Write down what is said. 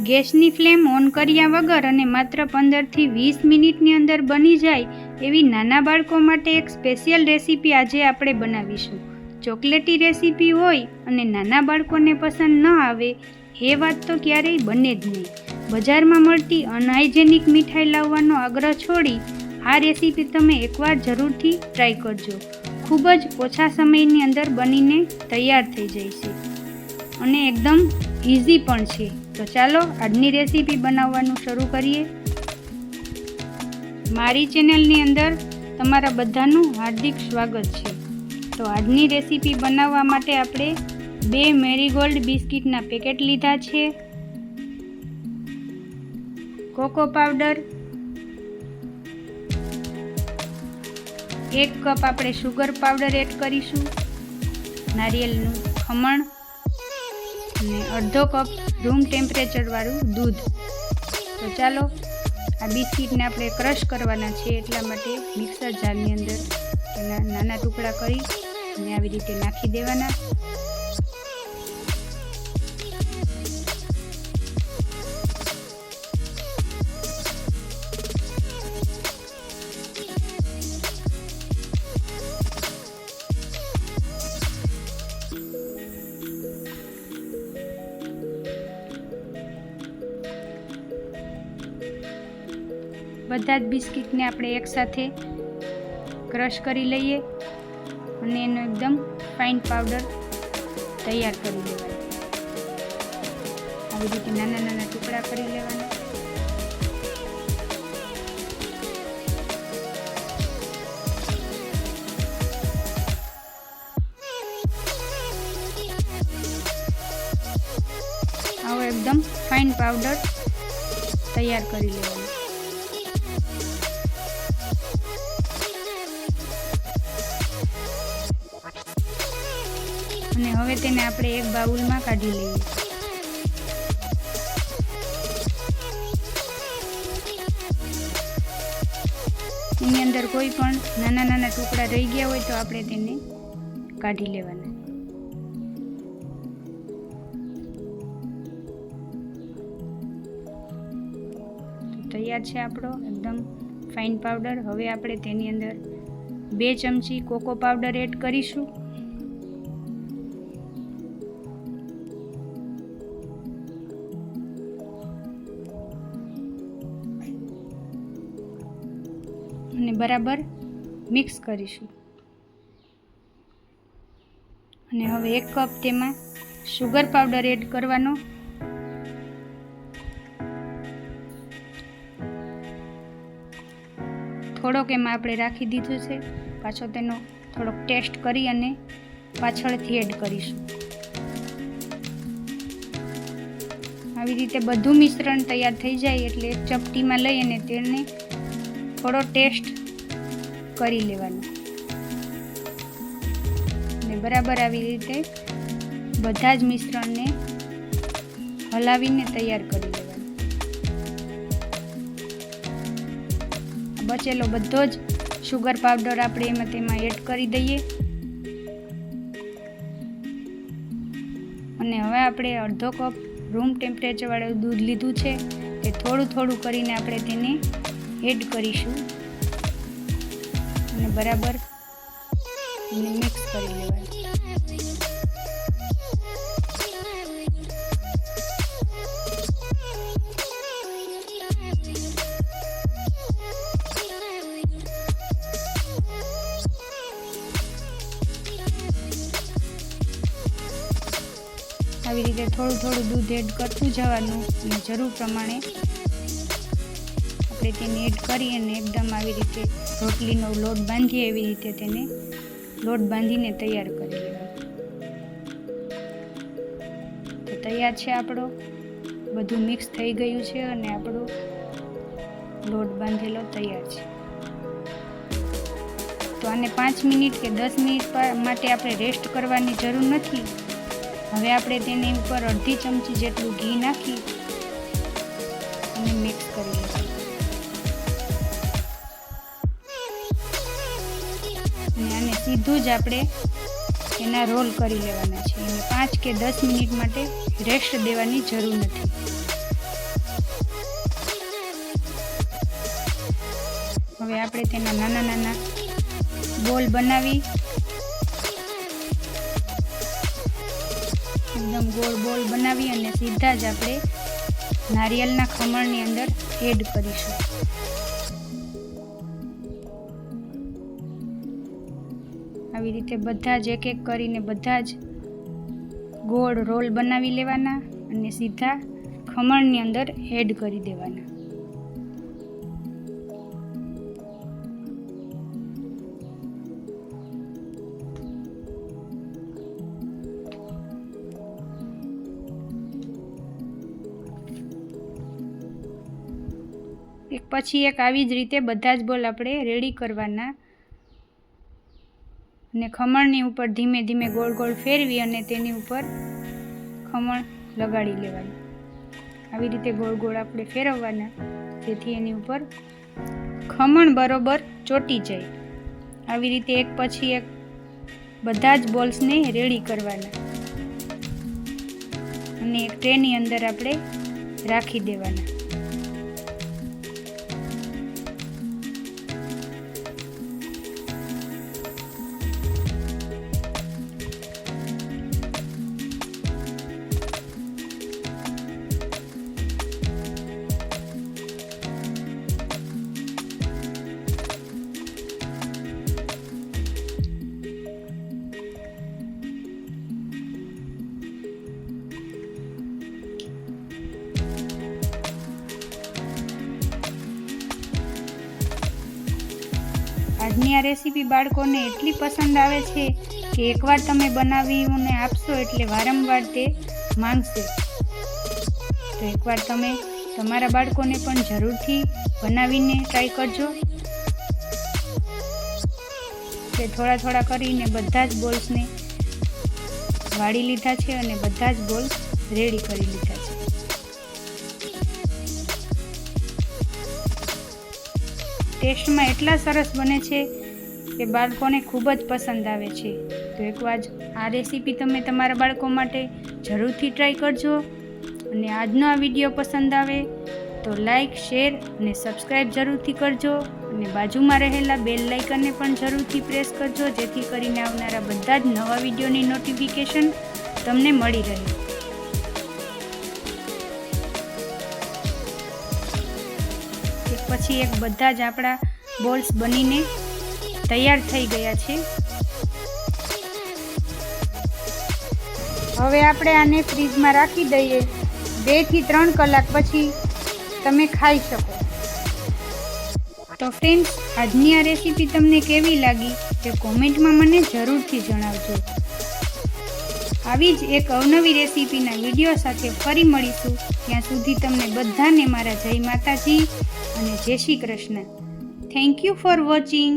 ગેસની flame on કર્યા વગર અને માત્ર 15 થી 20 મિનિટની અંદર બની જાય એવી નાના બાળકો માટે એક સ્પેશિયલ રેસીપી આજે આપણે બનાવીશું. ચોકલેટી રેસીપી હોય અને નાના બાળકોને પસંદ ન આવે એ વાત તો ક્યારેય બને જ નહીં. બજારમાં મળતી અનહાઇજેનિક મીઠાઈ લાવવાનો આગ્રહ છોડી આ રેસીપી તમે એકવાર જરૂરથી ટ્રાય કરજો. ખૂબ જ ઓછા સમયની અંદર બનીને તૈયાર થઈ જાય છે અને એકદમ ઇઝી પણ છે. તો ચાલો આજની રેસીપી બનાવવાનું શરૂ કરીએ. મારી ચેનલની અંદર તમારા બધાનું હાર્દિક સ્વાગત છે. તો આજની રેસીપી બનાવવા માટે આપણે 2 મેરીગોલ્ડ બિસ્કિટના પેકેટ લીધા છે, કોકો પાવડર 1 કપ આપણે શુગર પાવડર એડ કરીશું, નારિયેળનું ખમણ અને અડધો કપ રૂમ ટેમ્પરેચર વાળું દૂધ. તો ચાલો આ બિસ્કિટને આપણે ક્રશ કરવાના છે, એટલા માટે મિક્સર જારની અંદર એના નાના ટુકડા કરી અને આવી રીતે નાખી દેવાના. બધા જ બિસ્કિટને આપણે એકસાથે ક્રશ કરી લઈએ અને એનો એકદમ ફાઇન પાવડર તૈયાર કરી લેવાનો. આવી રીતે નાના નાના ટુકડા કરી લેવાના. આવો એકદમ ફાઇન પાવડર તૈયાર કરી લેવાનો. અને હવે તેને આપણે એક બાઉલમાં કાઢી લઈએ. એની અંદર કોઈ પણ નાના નાના ટુકડા રહી ગયા હોય તો આપણે તેને કાઢી લેવાના. તૈયાર છે આપણો એકદમ ફાઇન પાવડર. હવે આપણે તેની અંદર 2 ચમચી કોકો પાવડર એડ કરીશું. અને બરાબર મિક્સ કરીશું. અને હવે 1 કપ તેમાં શુગર પાવડર એડ કરવાનો. થોડોક એમાં આપણે રાખી દીધું છે, પાછો તેનો થોડોક ટેસ્ટ કરી અને પાછળથી એડ કરીશું. આવી રીતે બધું મિશ્રણ તૈયાર થઈ જાય એટલે એક ચપટીમાં લઈ અને તેને થોડો ટેસ્ટ કરી લેવાનો. અને બરાબર આવી રીતે બધા જ મિશ્રણને હલાવીને તૈયાર કરી લેવાનું. બચેલો બધો જ શુગર પાવડર આપણે તેમાં એડ કરી દઈએ. અને હવે આપણે અડધો કપ રૂમ ટેમ્પરેચર વાળું દૂધ લીધું છે, તે થોડું થોડું કરીને આપણે તેને એડ કરીશું અને બરાબર એને મિક્સ કરી લેવાનું. આવી રીતે થોડું થોડું દૂધ એડ કરતું જવાનું અને જરૂર પ્રમાણે આપણે તેને એડ કરી અને એકદમ આવી રીતે રોટલીનો લોટ બાંધીએ એવી રીતે તેને લોટ બાંધીને તૈયાર કરી લેવાનો. તો તૈયાર છે આપણો, બધું મિક્સ થઈ ગયું છે અને આપણો લોટ બાંધેલો તૈયાર છે. તો આને 5 મિનિટ કે 10 મિનિટ માટે આપણે રેસ્ટ કરવાની જરૂર નથી. હવે આપણે તેની ઉપર અડધી ચમચી જેટલું ઘી નાખી અને મિક્સ કરી લેવાનું. અને આને સીધું જ આપણે એના રોલ કરી લેવાના છે. એને 5 કે 10 મિનિટ માટે રેસ્ટ દેવાની જરૂર નથી. હવે આપણે તેના નાના નાના બોલ બનાવી એકદમ ગોળ બોલ બનાવી અને સીધા જ આપણે નારિયેળના ખમણની અંદર એડ કરીશું. આવી રીતે બધા જ એક એક કરીને બધા જ ગોળ રોલ બનાવી લેવાના અને સીધા ખમણની અંદર એડ કરી દેવાના. એક પછી એક આવી જ રીતે બધા જ બોલ આપણે રેડી કરવાના અને ખમણની ઉપર ધીમે ધીમે ગોળ ગોળ ફેરવી અને તેની ઉપર ખમણ લગાડી લેવાનું. આવી રીતે ગોળ ગોળ આપણે ફેરવવાના જેથી એની ઉપર ખમણ બરોબર ચોંટી જાય. આવી રીતે એક પછી એક બધા જ બોલ્સને રેડી કરવાના અને એક ટ્રેની અંદર આપણે રાખી દેવાના. આજની આ રેસીપી બાળકોને એટલી પસંદ આવે છે કે એકવાર તમે બનાવીને આપશો એટલે વારંવાર તે માંગશે. તો એકવાર તમે તમારા બાળકોને પણ જરૂરથી બનાવીને ટ્રાય કરજો. તે થોડા થોડા કરીને બધા જ બોલ્સને વાળી લીધા છે અને બધા જ બોલ્સ રેડી કરી લીધા છે. ટેસ્ટમાં એટલા સરસ બને છે કે બાળકોને ખૂબ જ પસંદ આવે છે. તો એકવાર આ રેસીપી તમે તમારા બાળકો માટે જરૂરથી ટ્રાય કરજો. અને આજનો આ વિડીયો પસંદ આવે તો લાઈક, શેર અને સબસ્ક્રાઈબ જરૂરથી કરજો અને બાજુમાં રહેલા બેલ આઇકનને પણ જરૂરથી પ્રેસ કરજો જેથી કરીને આવનારા બધા જ નવા વિડીયોની નોટિફિકેશન તમને મળી રહે. પછી એક બધા જ આપણા બોલ્સ બનીને તૈયાર થઈ ગયા છે. હવે આપણે આને ફ્રીજમાં રાખી દઈએ. 2 થી 3 કલાક પછી તમે ખાઈ શકો. તો ફ્રેન્ડ્સ, આજની આ રેસીપી તમને કેવી લાગી તે કોમેન્ટમાં મને જરૂરથી જણાવજો. આવી જ એક અવનવી રેસીપીના વિડીયો સાથે ફરી મળીશું. ત્યાં સુધી તમને બધાને મારા જય માતાજી અને જય Shri Krishna. Thank you for watching.